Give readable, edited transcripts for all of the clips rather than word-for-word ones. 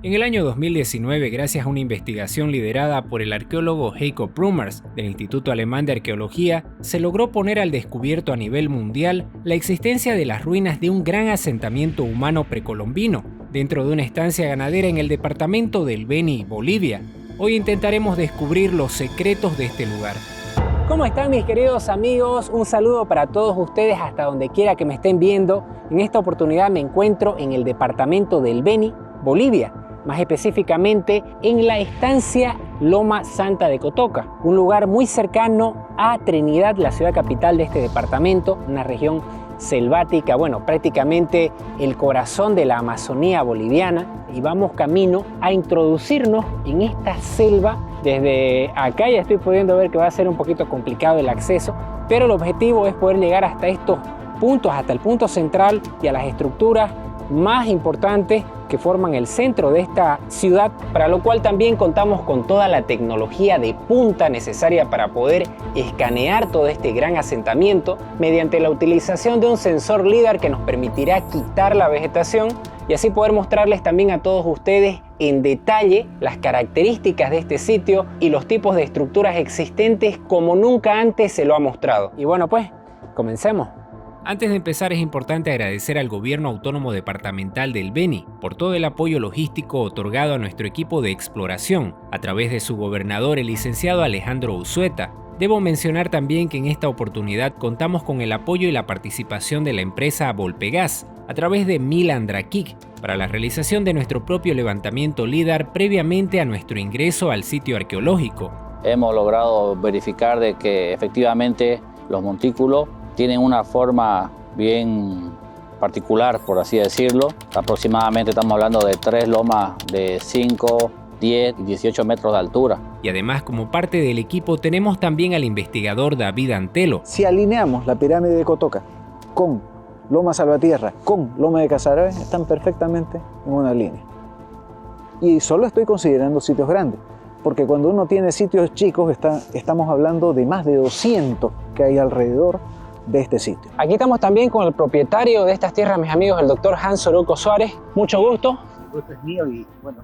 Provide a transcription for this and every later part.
En el año 2019, gracias a una investigación liderada por el arqueólogo Heiko Brumers del Instituto Alemán de Arqueología, se logró poner al descubierto a nivel mundial la existencia de las ruinas de un gran asentamiento humano precolombino, dentro de una estancia ganadera en el departamento del Beni, Bolivia. Hoy intentaremos descubrir los secretos de este lugar. ¿Cómo están mis queridos amigos? Un saludo para todos ustedes hasta donde quiera que me estén viendo. En esta oportunidad me encuentro en el departamento del Beni, Bolivia. Más específicamente en la estancia Loma Santa de Cotoca, un lugar muy cercano a Trinidad, la ciudad capital de este departamento, una región selvática, bueno, prácticamente el corazón de la Amazonía boliviana, y vamos camino a introducirnos en esta selva. Desde acá ya estoy pudiendo ver que va a ser un poquito complicado el acceso, pero el objetivo es poder llegar hasta estos puntos, hasta el punto central y a las estructuras más importantes que forman el centro de esta ciudad, para lo cual también contamos con toda la tecnología de punta necesaria para poder escanear todo este gran asentamiento mediante la utilización de un sensor LIDAR que nos permitirá quitar la vegetación y así poder mostrarles también a todos ustedes en detalle las características de este sitio y los tipos de estructuras existentes como nunca antes se lo ha mostrado. Y bueno, pues, comencemos. Antes de empezar, es importante agradecer al Gobierno Autónomo Departamental del Beni por todo el apoyo logístico otorgado a nuestro equipo de exploración a través de su gobernador, el licenciado Alejandro Usueta. Debo mencionar también que en esta oportunidad contamos con el apoyo y la participación de la empresa Volpegas a través de Milan Drakic para la realización de nuestro propio levantamiento LIDAR previamente a nuestro ingreso al sitio arqueológico. Hemos logrado verificar de que efectivamente los montículos tienen una forma bien particular, por así decirlo. Aproximadamente estamos hablando de 3 lomas de 5, 10 y 18 metros de altura. Y además, como parte del equipo, tenemos también al investigador David Antelo. Si alineamos la pirámide de Cotoca con Loma Salvatierra, con Loma de Casarabe, están perfectamente en una línea. Y solo estoy considerando sitios grandes, porque cuando uno tiene sitios chicos, estamos hablando de más de 200 que hay alrededor de este sitio. Aquí estamos también con el propietario de estas tierras, mis amigos, el doctor Hans Oroco Suárez. Mucho gusto. El gusto es mío y bueno,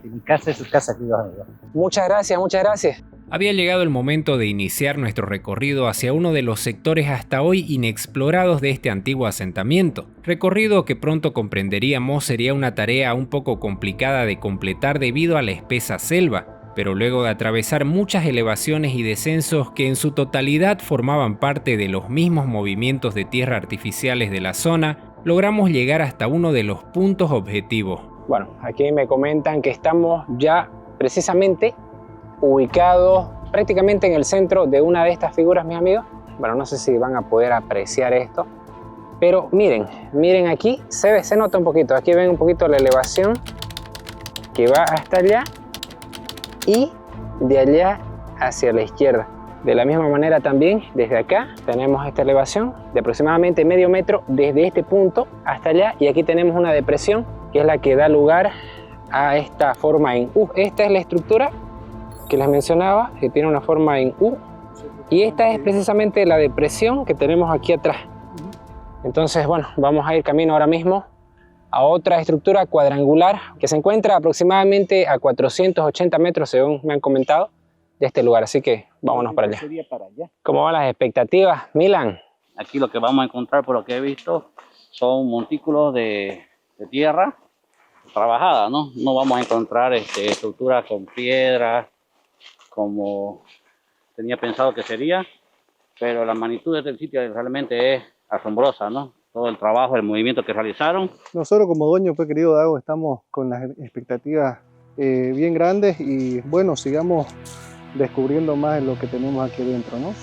mi casa es su casa, queridos amigos. Muchas gracias, muchas gracias. Había llegado el momento de iniciar nuestro recorrido hacia uno de los sectores hasta hoy inexplorados de este antiguo asentamiento. Recorrido que pronto comprenderíamos sería una tarea un poco complicada de completar debido a la espesa selva. Pero luego de atravesar muchas elevaciones y descensos que en su totalidad formaban parte de los mismos movimientos de tierra artificiales de la zona, logramos llegar hasta uno de los puntos objetivos. Bueno, aquí me comentan que estamos ya precisamente ubicados prácticamente en el centro de una de estas figuras, mis amigos. Bueno, no sé si van a poder apreciar esto, pero miren aquí, se nota un poquito, aquí ven un poquito la elevación que va hasta allá y de allá hacia la izquierda. De la misma manera también desde acá tenemos esta elevación de aproximadamente medio metro desde este punto hasta allá, y aquí tenemos una depresión que es la que da lugar a esta forma en U. Esta es la estructura que les mencionaba, que tiene una forma en U, y esta es precisamente la depresión que tenemos aquí atrás. Entonces, bueno, vamos a ir camino ahora mismo a otra estructura cuadrangular que se encuentra aproximadamente a 480 metros, según me han comentado, de este lugar. Así que vámonos para allá. ¿Cómo van las expectativas, Milan? Aquí lo que vamos a encontrar, por lo que he visto, son montículos de tierra trabajada, ¿no? No vamos a encontrar estructuras con piedras como tenía pensado que sería, pero la magnitud del sitio realmente es asombrosa, ¿no? Todo el trabajo, el movimiento que realizaron. Nosotros como dueños, pues, querido Dago, estamos con las expectativas bien grandes y bueno, sigamos descubriendo más de lo que tenemos aquí dentro, ¿no?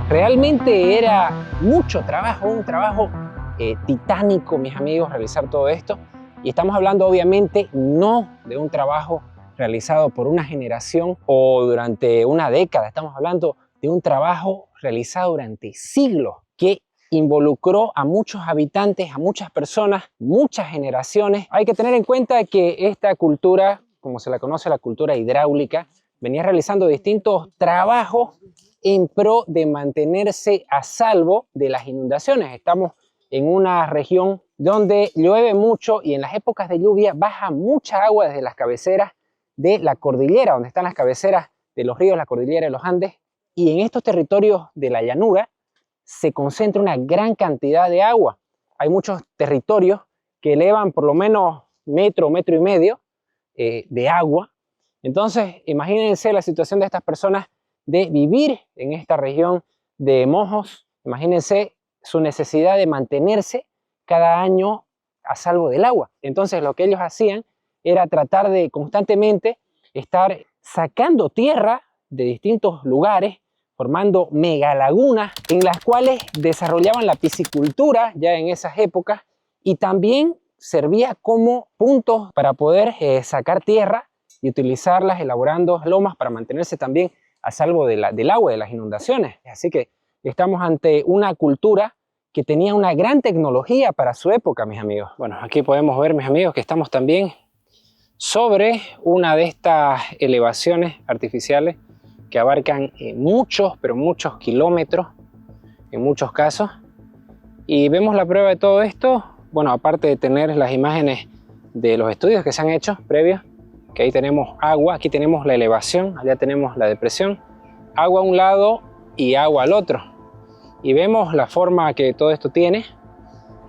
Realmente era mucho trabajo, un trabajo titánico, mis amigos, realizar todo esto. Y estamos hablando obviamente no de un trabajo realizado por una generación o durante una década. Estamos hablando de un trabajo realizado durante siglos que involucró a muchos habitantes, a muchas personas, muchas generaciones. Hay que tener en cuenta que esta cultura como se la conoce la cultura hidráulica, venía realizando distintos trabajos en pro de mantenerse a salvo de las inundaciones. Estamos en una región donde llueve mucho y en las épocas de lluvia baja mucha agua desde las cabeceras de la cordillera, donde están las cabeceras de los ríos, la cordillera de los Andes, y en estos territorios de la llanura se concentra una gran cantidad de agua. Hay muchos territorios que elevan por lo menos metro, metro y medio de agua. Entonces, imagínense la situación de estas personas de vivir en esta región de Mojos. Imagínense su necesidad de mantenerse cada año a salvo del agua. Entonces, lo que ellos hacían era tratar de constantemente estar sacando tierra de distintos lugares, formando megalagunas en las cuales desarrollaban la piscicultura ya en esas épocas, y también servía como puntos para poder sacar tierra y utilizarlas elaborando lomas para mantenerse también a salvo del agua, de las inundaciones. Así que estamos ante una cultura que tenía una gran tecnología para su época, mis amigos. Bueno, aquí podemos ver, mis amigos, que estamos también sobre una de estas elevaciones artificiales que abarcan muchos, pero muchos kilómetros en muchos casos. Y vemos la prueba de todo esto, bueno, aparte de tener las imágenes de los estudios que se han hecho previos, que ahí tenemos agua, aquí tenemos la elevación, allá tenemos la depresión, agua a un lado y agua al otro. Y vemos la forma que todo esto tiene,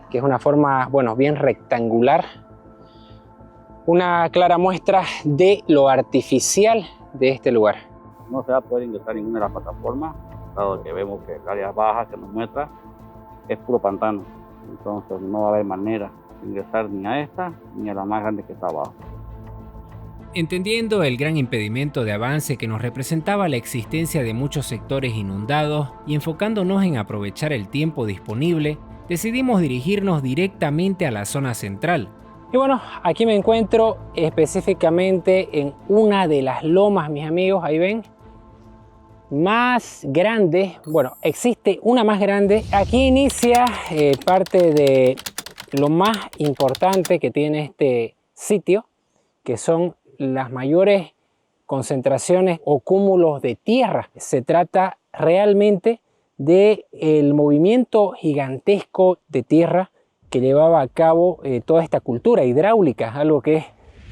que es una forma, bueno, bien rectangular. Una clara muestra de lo artificial de este lugar. No se va a poder ingresar ninguna de las plataformas, dado que vemos que el área baja que nos muestra es puro pantano. Entonces no va a haber manera de ingresar ni a esta ni a la más grande que está abajo. Entendiendo el gran impedimento de avance que nos representaba la existencia de muchos sectores inundados y enfocándonos en aprovechar el tiempo disponible, decidimos dirigirnos directamente a la zona central. Y bueno, aquí me encuentro específicamente en una de las lomas, mis amigos, ahí ven, más grande. Bueno, existe una más grande. Aquí inicia parte de lo más importante que tiene este sitio, que son las mayores concentraciones o cúmulos de tierra. Se trata realmente del movimiento gigantesco de tierra que llevaba a cabo toda esta cultura hidráulica, algo que es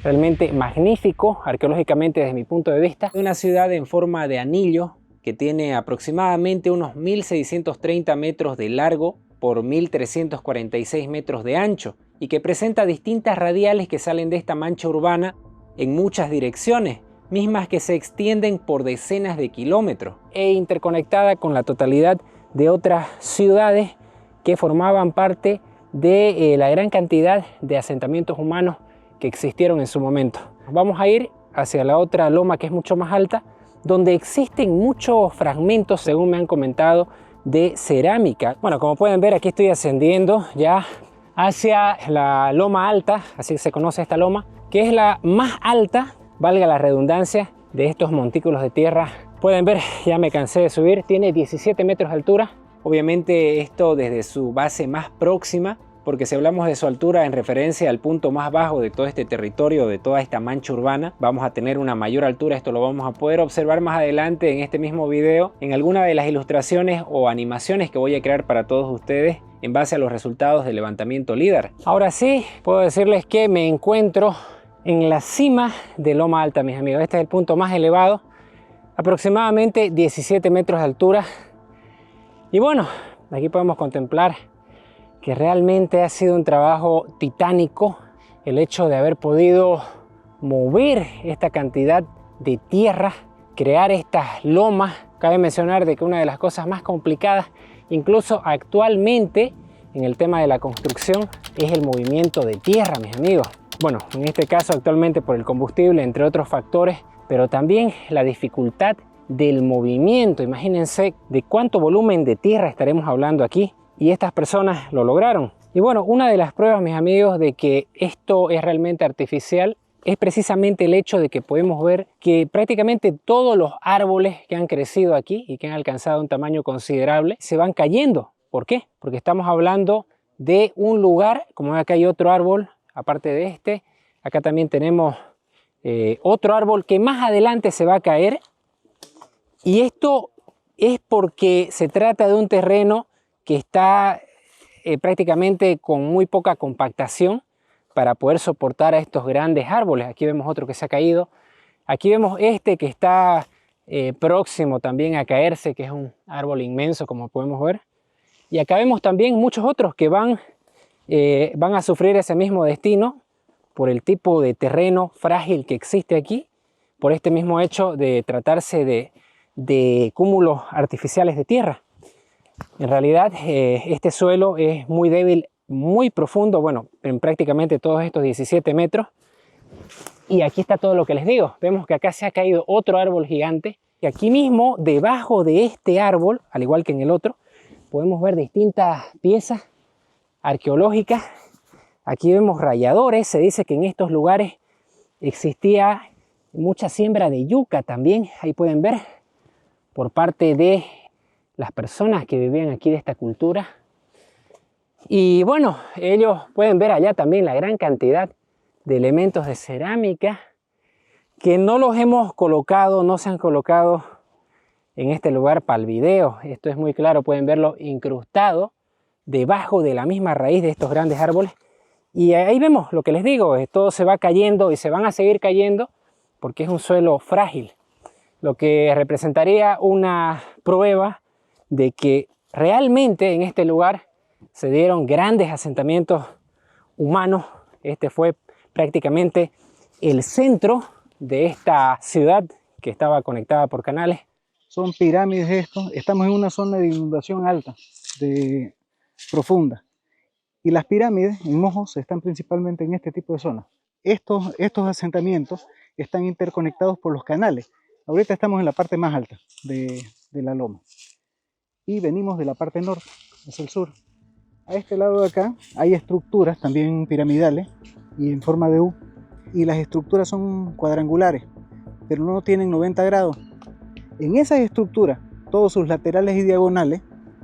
realmente magnífico arqueológicamente desde mi punto de vista. Una ciudad en forma de anillo que tiene aproximadamente unos 1630 metros de largo por 1346 metros de ancho y que presenta distintas radiales que salen de esta mancha urbana en muchas direcciones, mismas que se extienden por decenas de kilómetros e interconectada con la totalidad de otras ciudades que formaban parte de la gran cantidad de asentamientos humanos que existieron en su momento. Vamos a ir hacia la otra loma que es mucho más alta, donde existen muchos fragmentos, según me han comentado, de cerámica. Bueno, como pueden ver, aquí estoy ascendiendo ya hacia la loma alta, así se conoce esta loma, que es la más alta, valga la redundancia, de estos montículos de tierra. Pueden ver, ya me cansé de subir, tiene 17 metros de altura. Obviamente esto desde su base más próxima, porque si hablamos de su altura en referencia al punto más bajo de todo este territorio, de toda esta mancha urbana, vamos a tener una mayor altura. Esto lo vamos a poder observar más adelante en este mismo video, en alguna de las ilustraciones o animaciones que voy a crear para todos ustedes en base a los resultados del levantamiento LIDAR. Ahora sí, puedo decirles que me encuentro en la cima de Loma Alta, mis amigos. Este es el punto más elevado, aproximadamente 17 metros de altura. Y bueno, aquí podemos contemplar que realmente ha sido un trabajo titánico el hecho de haber podido mover esta cantidad de tierra, crear estas lomas. Cabe mencionar de que una de las cosas más complicadas, incluso actualmente en el tema de la construcción, es el movimiento de tierra, mis amigos. Bueno, en este caso actualmente por el combustible, entre otros factores, pero también la dificultad del movimiento. Imagínense de cuánto volumen de tierra estaremos hablando aquí, y estas personas lo lograron. Y bueno, una de las pruebas, mis amigos, de que esto es realmente artificial es precisamente el hecho de que podemos ver que prácticamente todos los árboles que han crecido aquí y que han alcanzado un tamaño considerable se van cayendo. ¿Por qué? Porque estamos hablando de un lugar, como acá hay otro árbol aparte de este, acá también tenemos otro árbol que más adelante se va a caer, y esto es porque se trata de un terreno que está prácticamente con muy poca compactación para poder soportar a estos grandes árboles. Aquí vemos otro que se ha caído. Aquí vemos este que está próximo también a caerse, que es un árbol inmenso, como podemos ver. Y acá vemos también muchos otros que van a sufrir ese mismo destino por el tipo de terreno frágil que existe aquí, por este mismo hecho de tratarse de cúmulos artificiales de tierra. En realidad este suelo es muy débil, muy profundo, bueno, en prácticamente todos estos 17 metros. Y aquí está todo lo que les digo. Vemos que acá se ha caído otro árbol gigante. Y aquí mismo, debajo de este árbol, al igual que en el otro, podemos ver distintas piezas arqueológicas. Aquí vemos ralladores. Se dice que en estos lugares existía mucha siembra de yuca también. Ahí pueden ver, por parte de las personas que vivían aquí de esta cultura. Y bueno, ellos pueden ver allá también la gran cantidad de elementos de cerámica que no los hemos colocado, no se han colocado en este lugar para el video. Esto es muy claro, pueden verlo incrustado debajo de la misma raíz de estos grandes árboles. Y ahí vemos lo que les digo, todo se va cayendo y se van a seguir cayendo porque es un suelo frágil, lo que representaría una prueba de que realmente en este lugar se dieron grandes asentamientos humanos. Este fue prácticamente el centro de esta ciudad que estaba conectada por canales. Son pirámides esto. Estamos en una zona de inundación alta, profunda. Y las pirámides en Mojos están principalmente en este tipo de zonas. Estos asentamientos están interconectados por los canales. Ahorita estamos en la parte más alta de la loma. Y venimos de la parte norte, hacia el sur. A este lado de acá hay estructuras también piramidales y en forma de U. Y las estructuras son cuadrangulares, pero no tienen 90 grados. En esas estructuras, todos sus laterales y diagonales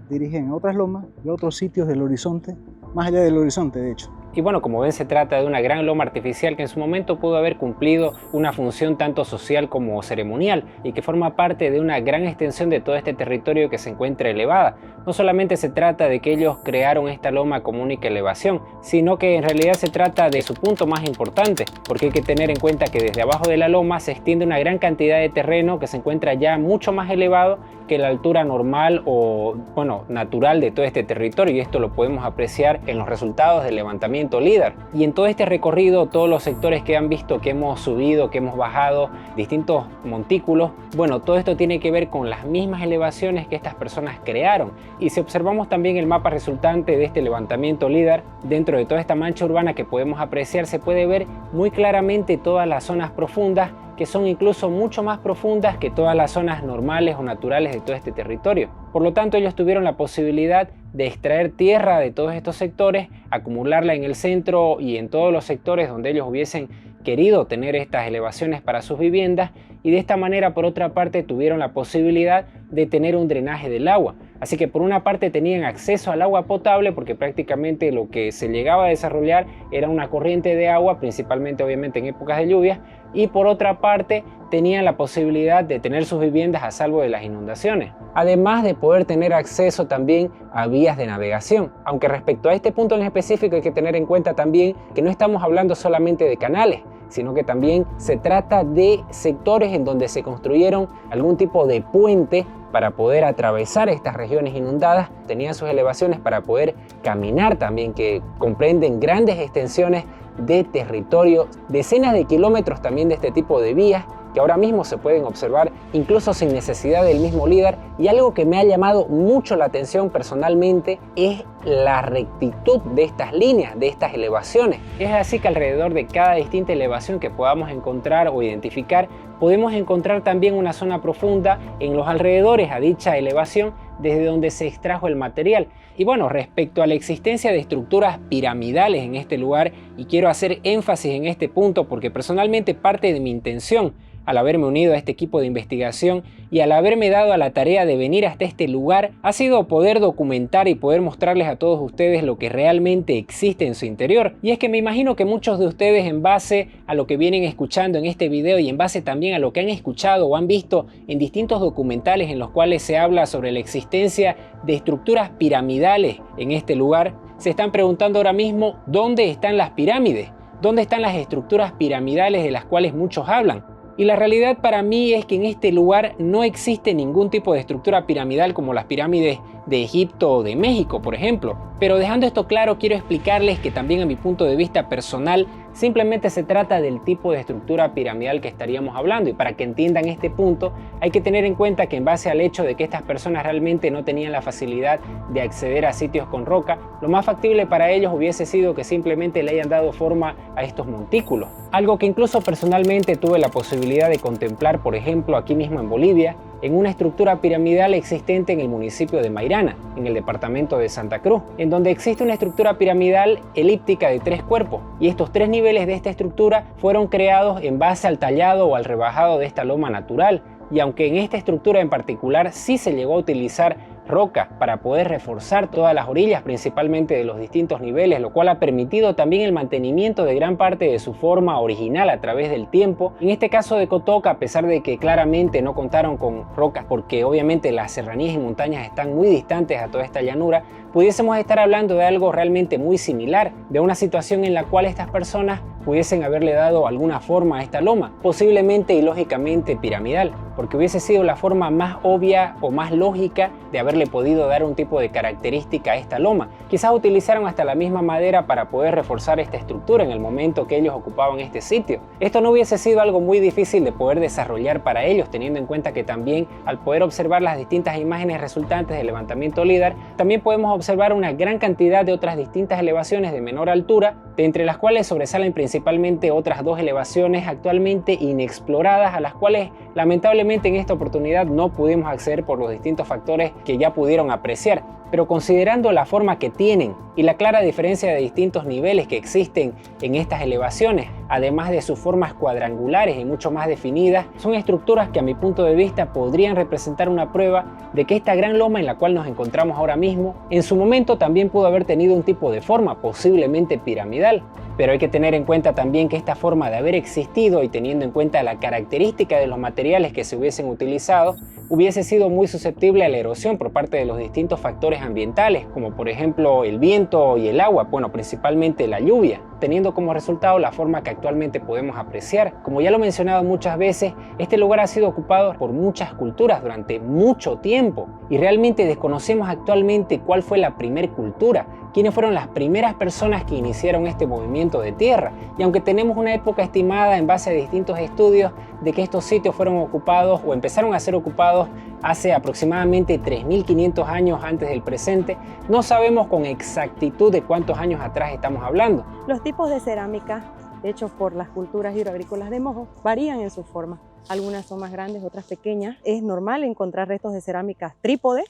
dirigen a otras lomas y a otros sitios del horizonte, más allá del horizonte de hecho. Y bueno, como ven, se trata de una gran loma artificial que en su momento pudo haber cumplido una función tanto social como ceremonial y que forma parte de una gran extensión de todo este territorio que se encuentra elevada. No solamente se trata de que ellos crearon esta loma como única elevación, sino que en realidad se trata de su punto más importante, porque hay que tener en cuenta que desde abajo de la loma se extiende una gran cantidad de terreno que se encuentra ya mucho más elevado que la altura normal o bueno, natural de todo este territorio, y esto lo podemos apreciar en los resultados del levantamiento LIDAR. Y en todo este recorrido, todos los sectores que han visto que hemos subido, que hemos bajado, distintos montículos, bueno, todo esto tiene que ver con las mismas elevaciones que estas personas crearon. Y si observamos también el mapa resultante de este levantamiento LIDAR, dentro de toda esta mancha urbana que podemos apreciar, se puede ver muy claramente todas las zonas profundas, que son incluso mucho más profundas que todas las zonas normales o naturales de todo este territorio. Por lo tanto, ellos tuvieron la posibilidad de extraer tierra de todos estos sectores, acumularla en el centro y en todos los sectores donde ellos hubiesen querido tener estas elevaciones para sus viviendas, y de esta manera, por otra parte, tuvieron la posibilidad de tener un drenaje del agua. Así que por una parte tenían acceso al agua potable, porque prácticamente lo que se llegaba a desarrollar era una corriente de agua, principalmente obviamente en épocas de lluvias, y por otra parte tenían la posibilidad de tener sus viviendas a salvo de las inundaciones, además de poder tener acceso también a vías de navegación. Aunque respecto a este punto en específico hay que tener en cuenta también que no estamos hablando solamente de canales, sino que también se trata de sectores en donde se construyeron algún tipo de puente para poder atravesar estas regiones inundadas. Tenían sus elevaciones para poder caminar también, que comprenden grandes extensiones de territorio, decenas de kilómetros también de este tipo de vías que ahora mismo se pueden observar incluso sin necesidad del mismo LIDAR. Y algo que me ha llamado mucho la atención personalmente es la rectitud de estas líneas, de estas elevaciones. Es así que alrededor de cada distinta elevación que podamos encontrar o identificar, podemos encontrar también una zona profunda en los alrededores a dicha elevación desde donde se extrajo el material. Y bueno, respecto a la existencia de estructuras piramidales en este lugar, y quiero hacer énfasis en este punto porque personalmente parte de mi intención al haberme unido a este equipo de investigación y al haberme dado a la tarea de venir hasta este lugar ha sido poder documentar y poder mostrarles a todos ustedes lo que realmente existe en su interior. Y es que me imagino que muchos de ustedes, en base a lo que vienen escuchando en este video y en base también a lo que han escuchado o han visto en distintos documentales en los cuales se habla sobre la existencia de estructuras piramidales en este lugar, se están preguntando ahora mismo ¿dónde están las pirámides? ¿Dónde están las estructuras piramidales de las cuales muchos hablan? Y la realidad para mí es que en este lugar no existe ningún tipo de estructura piramidal como las pirámides de Egipto o de México, por ejemplo. Pero dejando esto claro, quiero explicarles que también a mi punto de vista personal, simplemente se trata del tipo de estructura piramidal que estaríamos hablando. Y para que entiendan este punto, hay que tener en cuenta que en base al hecho de que estas personas realmente no tenían la facilidad de acceder a sitios con roca, lo más factible para ellos hubiese sido que simplemente le hayan dado forma a estos montículos. Algo que incluso personalmente tuve la posibilidad de contemplar, por ejemplo, aquí mismo en Bolivia, en una estructura piramidal existente en el municipio de Mairana, en el departamento de Santa Cruz, en donde existe una estructura piramidal elíptica de 3 cuerpos, y estos 3 niveles de esta estructura fueron creados en base al tallado o al rebajado de esta loma natural, y aunque en esta estructura en particular sí se llegó a utilizar roca para poder reforzar todas las orillas, principalmente de los distintos niveles, lo cual ha permitido también el mantenimiento de gran parte de su forma original a través del tiempo. En este caso de Cotoca, a pesar de que claramente no contaron con rocas, porque obviamente las serranías y montañas están muy distantes a toda esta llanura, pudiésemos estar hablando de algo realmente muy similar, de una situación en la cual estas personas pudiesen haberle dado alguna forma a esta loma, posiblemente y lógicamente piramidal, porque hubiese sido la forma más obvia o más lógica de haberle podido dar un tipo de característica a esta loma. Quizás utilizaron hasta la misma madera para poder reforzar esta estructura en el momento que ellos ocupaban este sitio. Esto no hubiese sido algo muy difícil de poder desarrollar para ellos, teniendo en cuenta que también al poder observar las distintas imágenes resultantes del levantamiento LIDAR, también podemos observar una gran cantidad de otras distintas elevaciones de menor altura, de entre las cuales sobresalen principalmente otras 2 elevaciones actualmente inexploradas, a las cuales lamentablemente en esta oportunidad no pudimos acceder por los distintos factores que ya pudieron apreciar. Pero considerando la forma que tienen y la clara diferencia de distintos niveles que existen en estas elevaciones, además de sus formas cuadrangulares y mucho más definidas, son estructuras que a mi punto de vista podrían representar una prueba de que esta gran loma en la cual nos encontramos ahora mismo, en su momento también pudo haber tenido un tipo de forma, posiblemente piramidal. Pero hay que tener en cuenta también que esta forma de haber existido y teniendo en cuenta la característica de los materiales que se hubiesen utilizado, hubiese sido muy susceptible a la erosión por parte de los distintos factores ambientales, como por ejemplo el viento y el agua, bueno, principalmente la lluvia, teniendo como resultado la forma que actualmente podemos apreciar. Como ya lo he mencionado muchas veces, este lugar ha sido ocupado por muchas culturas durante mucho tiempo y realmente desconocemos actualmente cuál fue la primer cultura, quiénes fueron las primeras personas que iniciaron este movimiento de tierra. Y aunque tenemos una época estimada en base a distintos estudios de que estos sitios fueron ocupados o empezaron a ser ocupados hace aproximadamente 3.500 años antes del presente, no sabemos con exactitud de cuántos años atrás estamos hablando. Los tipos de cerámica hechos por las culturas hidroagrícolas de Mojo varían en su forma. Algunas son más grandes, otras pequeñas. Es normal encontrar restos de cerámica trípode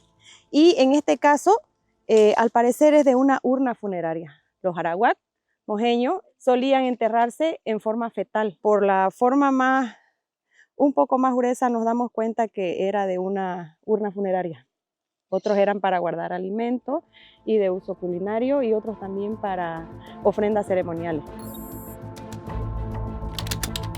y en este caso al parecer es de una urna funeraria. Los arawak mojeños solían enterrarse en forma fetal. Por la forma un poco más gruesa nos damos cuenta que era de una urna funeraria. Otros eran para guardar alimentos y de uso culinario y otros también para ofrendas ceremoniales.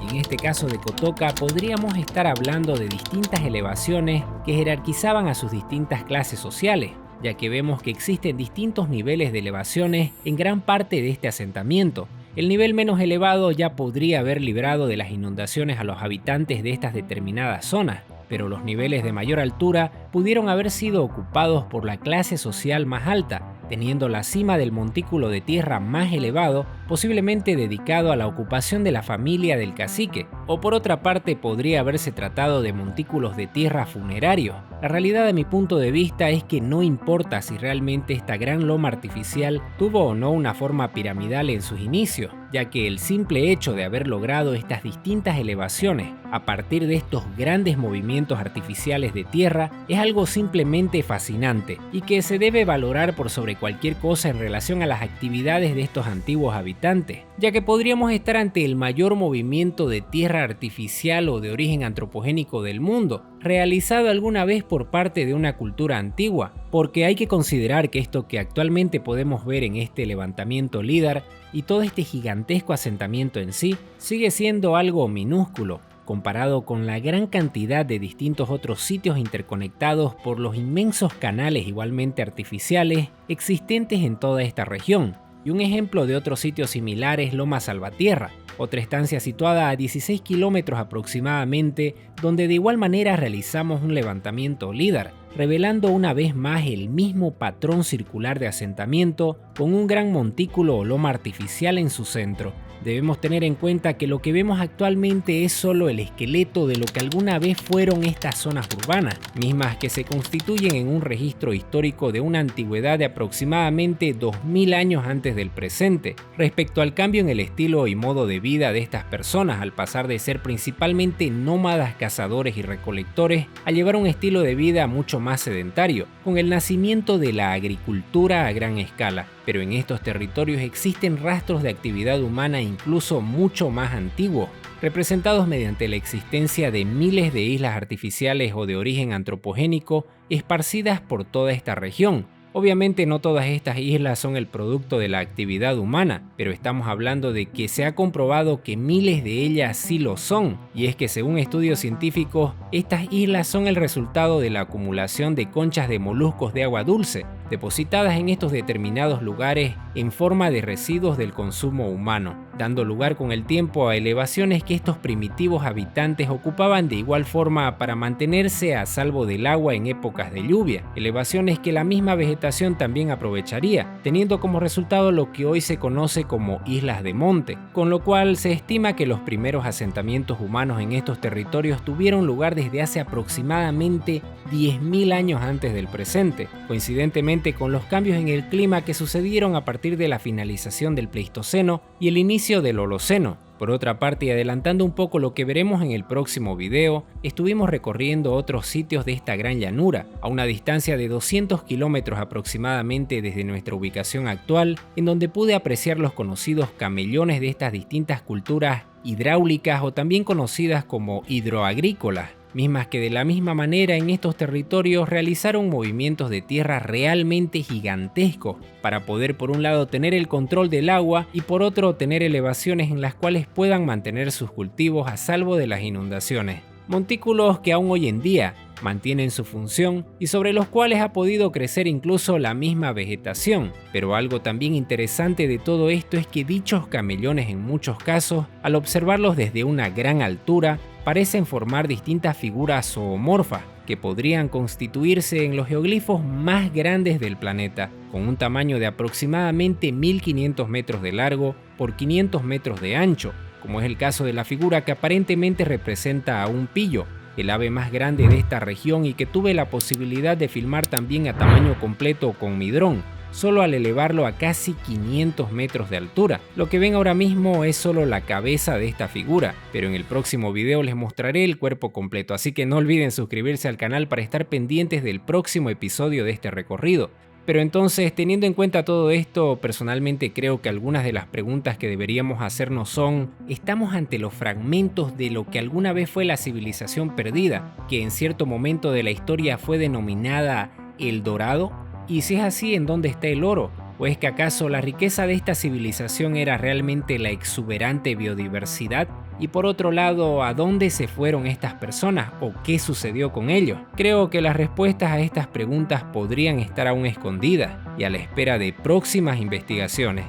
En este caso de Cotoca podríamos estar hablando de distintas elevaciones que jerarquizaban a sus distintas clases sociales, ya que vemos que existen distintos niveles de elevaciones en gran parte de este asentamiento. El nivel menos elevado ya podría haber librado de las inundaciones a los habitantes de estas determinadas zonas, pero los niveles de mayor altura pudieron haber sido ocupados por la clase social más alta, teniendo la cima del montículo de tierra más elevado, posiblemente dedicado a la ocupación de la familia del cacique, o por otra parte podría haberse tratado de montículos de tierra funerarios. La realidad de mi punto de vista es que no importa si realmente esta gran loma artificial tuvo o no una forma piramidal en sus inicios, ya que el simple hecho de haber logrado estas distintas elevaciones a partir de estos grandes movimientos artificiales de tierra es algo simplemente fascinante y que se debe valorar por sobre cualquier cosa en relación a las actividades de estos antiguos habitantes. ya que podríamos estar ante el mayor movimiento de tierra artificial o de origen antropogénico del mundo, realizado alguna vez por parte de una cultura antigua, porque hay que considerar que esto que actualmente podemos ver en este levantamiento LIDAR y todo este gigantesco asentamiento en sí, sigue siendo algo minúsculo, comparado con la gran cantidad de distintos otros sitios interconectados por los inmensos canales igualmente artificiales existentes en toda esta región. Y un ejemplo de otro sitio similar es Loma Salvatierra, otra estancia situada a 16 kilómetros aproximadamente, donde de igual manera realizamos un levantamiento LIDAR, revelando una vez más el mismo patrón circular de asentamiento con un gran montículo o loma artificial en su centro. Debemos tener en cuenta que lo que vemos actualmente es solo el esqueleto de lo que alguna vez fueron estas zonas urbanas, mismas que se constituyen en un registro histórico de una antigüedad de aproximadamente 2000 años antes del presente, respecto al cambio en el estilo y modo de vida de estas personas al pasar de ser principalmente nómadas, cazadores y recolectores a llevar un estilo de vida mucho más sedentario, con el nacimiento de la agricultura a gran escala. Pero en estos territorios existen rastros de actividad humana incluso mucho más antiguos, representados mediante la existencia de miles de islas artificiales o de origen antropogénico esparcidas por toda esta región. Obviamente no todas estas islas son el producto de la actividad humana, pero estamos hablando de que se ha comprobado que miles de ellas sí lo son, y es que según estudios científicos, estas islas son el resultado de la acumulación de conchas de moluscos de agua dulce, depositadas en estos determinados lugares en forma de residuos del consumo humano, dando lugar con el tiempo a elevaciones que estos primitivos habitantes ocupaban de igual forma para mantenerse a salvo del agua en épocas de lluvia, elevaciones que la misma vegetación también aprovecharía, teniendo como resultado lo que hoy se conoce como islas de monte, con lo cual se estima que los primeros asentamientos humanos en estos territorios tuvieron lugar desde hace aproximadamente 10.000 años antes del presente, coincidentemente con los cambios en el clima que sucedieron a partir de la finalización del Pleistoceno y el inicio del Holoceno. Por otra parte, y adelantando un poco lo que veremos en el próximo video, estuvimos recorriendo otros sitios de esta gran llanura, a una distancia de 200 kilómetros aproximadamente desde nuestra ubicación actual, en donde pude apreciar los conocidos camellones de estas distintas culturas hidráulicas o también conocidas como hidroagrícolas, mismas que de la misma manera en estos territorios realizaron movimientos de tierra realmente gigantescos para poder por un lado tener el control del agua y por otro tener elevaciones en las cuales puedan mantener sus cultivos a salvo de las inundaciones. Montículos que aún hoy en día mantienen su función y sobre los cuales ha podido crecer incluso la misma vegetación, pero algo también interesante de todo esto es que dichos camellones en muchos casos, al observarlos desde una gran altura, parecen formar distintas figuras zoomorfas que podrían constituirse en los geoglifos más grandes del planeta, con un tamaño de aproximadamente 1500 metros de largo por 500 metros de ancho, como es el caso de la figura que aparentemente representa a un pillo, el ave más grande de esta región y que tuve la posibilidad de filmar también a tamaño completo con mi dron, solo al elevarlo a casi 500 metros de altura. Lo que ven ahora mismo es solo la cabeza de esta figura, pero en el próximo video les mostraré el cuerpo completo, así que no olviden suscribirse al canal para estar pendientes del próximo episodio de este recorrido. Pero entonces, teniendo en cuenta todo esto, personalmente creo que algunas de las preguntas que deberíamos hacernos son: ¿estamos ante los fragmentos de lo que alguna vez fue la civilización perdida, que en cierto momento de la historia fue denominada El Dorado? Y si es así, ¿en dónde está el oro? ¿O es que acaso la riqueza de esta civilización era realmente la exuberante biodiversidad? Y por otro lado, ¿a dónde se fueron estas personas o qué sucedió con ellos? Creo que las respuestas a estas preguntas podrían estar aún escondidas y a la espera de próximas investigaciones.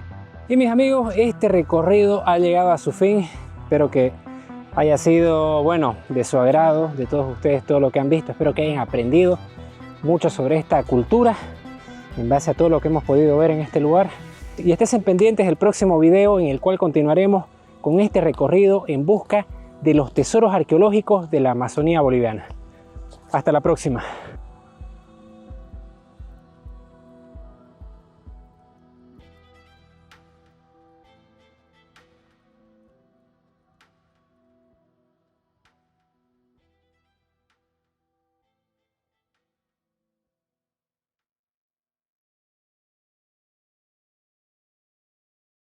Y mis amigos, este recorrido ha llegado a su fin. Espero que haya sido, bueno, de su agrado, de todos ustedes, todo lo que han visto. Espero que hayan aprendido mucho sobre esta cultura en base a todo lo que hemos podido ver en este lugar. Y estén pendientes del próximo video en el cual continuaremos con este recorrido en busca de los tesoros arqueológicos de la Amazonía boliviana. Hasta la próxima.